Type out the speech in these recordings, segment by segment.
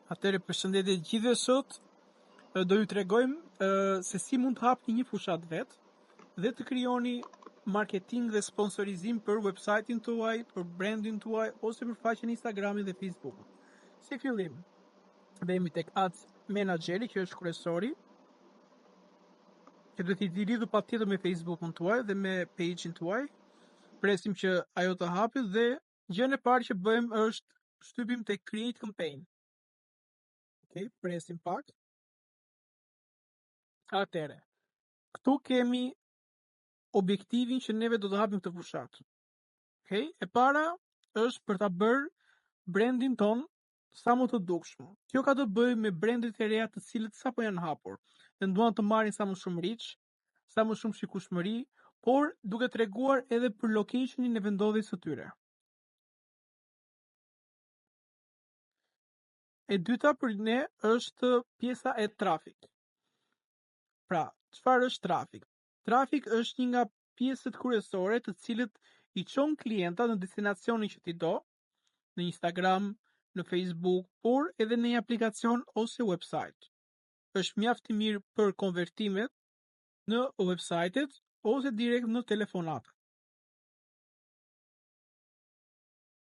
Atëre përshëndetje gjithëve sot, do ju tregojmë se si mund të hapni një fushat vet dhe të krijoni marketing dhe sponsorizim për website-in tuaj, për brandin tuaj ose për faqen Instagramit dhe Facebookut. Si fillim, vemi tek Ads Manageri, që është kryesori, që duhet i lidhur patjetër me Facebookun tuaj dhe me page-in tuaj. Presim që ajo të hapet dhe gjën e parë që bëjmë është shtypim tek Create Campaign. Okej, presim pak. Atëre, këtu kemi objektivin që neve do të hapim këtë fushat. Okej, e para është për ta bërë brandin ton sa më të dukshëm. Kjo ka të bëjë me brandet e reja të cilët sapo janë hapur dhe duan të marrin sa më shumë reach, sa më shumë shikueshmëri, por duke treguar edhe për locationin e vendodhjes së tyre. E dyta për ne është pjesa e trafik. Pra, çfarë është trafik? Trafik është një nga pjesët kryesore të cilët i çon klienta në destinacionin që ti do, në Instagram, në Facebook, por edhe në një aplikacion ose website. Është mjaft i mirë për konvertimet në website-et ose direkt në telefonata.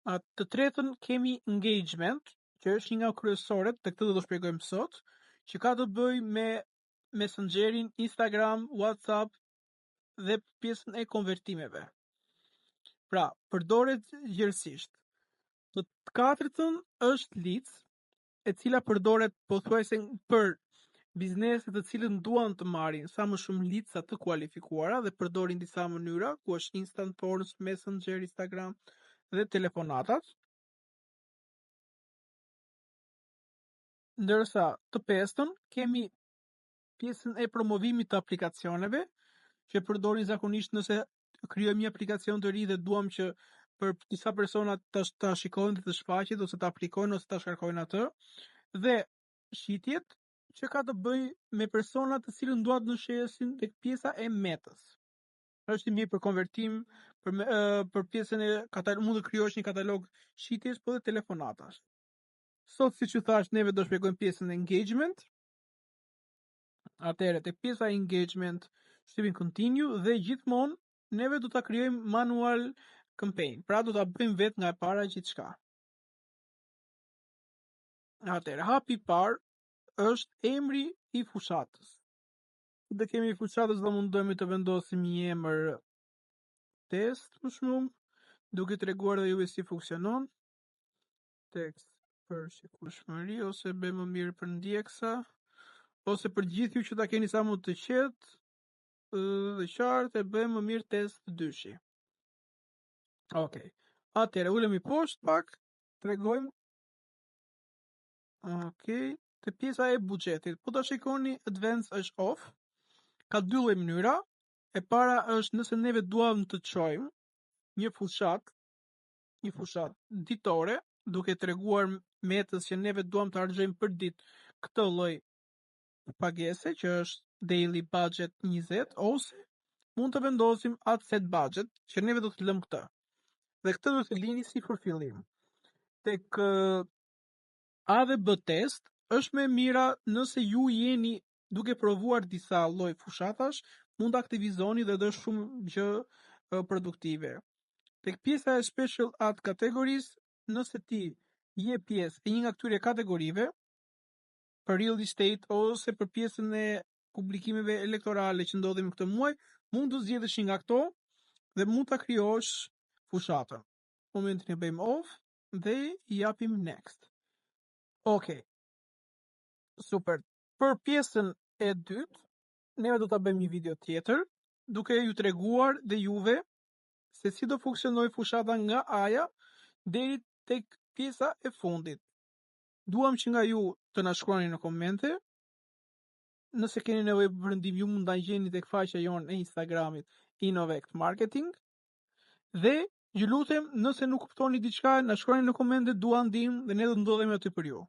Të tretën kemi engagement, që është një nga kryesoret, dhe këtë do të shpjegojmë sot, që ka të bëjë me Messengerin, Instagram, WhatsApp dhe pjesën e konvertimeve. Pra, përdoret gjërësisht. Të katërtën është leads, e cila përdoret pothuajse për bizneset të cilët duan të marrin sa më shumë leadsa të kualifikuara dhe përdorin disa mënyra, ku është Instant Forms, Messenger, Instagram dhe telefonatat. Ndërsa të pestën kemi pjesën e promovimit të aplikacioneve, që përdorin zakonisht nëse krijojmë një aplikacion të ri dhe duam që për disa persona ta shikojnë dhe të shfaqet ose ta aplikojnë ose ta shkarkojnë atë, dhe shitjet që ka të bëjë me persona të cilët duan të shesin tek pjesa e metës. Është i mirë për konvertim, për pjesën e mund të krijosh një katalog shitjes po dhe telefonatash. Sot, siç ju thash, neve do shpjegojmë pjesën e engagement. Atëherë, tek pjesa e engagement, shtypim continue dhe gjithmonë neve do ta krijojmë manual campaign. Pra do ta bëjmë vetë nga e para gjithçka. Atëherë, hapi i parë është emri i fushatës. Dhe kemi fushatës dhe mundohemi të vendosim një emër test më shumë, duke treguar dhe juve si funksionon. Tekst për shikueshmëri ose bëjmë më mirë për ndjeksa, ose për gjithë ju që ta keni sa më të qetë dhe qartë, e bëjmë më mirë test 2. Okej. Atëherë, ulemi poshtë pak, tregojmë. Okej, te pjesa e buxhetit. Po ta shikoni, advance është off. Ka dy lloj mënyra. E para është nëse neve duam të çojmë një fushat ditore, duke treguar metës që neve duam të harxojmë për ditë këtë lloj pagese, që është daily budget 20, ose mund të vendosim add set budget, që neve do të lëmë këtë. Dhe këtë do të lini si për fillim. Tek A dhe B test është më mira nëse ju jeni duke provuar disa lloj fushatash, mund të aktivizoni dhe do është shumë gjë produktive. Tek pjesa e special ad categories, nëse ti je pjesë e një nga këtyre kategorive, për real estate ose për pjesën e publikimeve elektorale që ndodhin këtë muaj, mund të zgjedhësh një nga këto dhe mund ta krijosh fushatën. Momentin e bëjmë off dhe i japim next. Okej. Super. Për pjesën e dytë, ne do ta bëjmë një video tjetër, duke ju treguar dhe juve se si do funksionoj fushata nga A-ja deri tek pjesa e fundit. Duam që nga ju të na shkruani në komente. Nëse keni nevojë për ndihmë, ju mund ta gjeni tek faqja jonë e Instagramit Innovect Marketing. Dhe ju lutem, nëse nuk kuptoni diçka, na shkruani në komente, dua ndihmë dhe ne do ndodhemi aty për ju.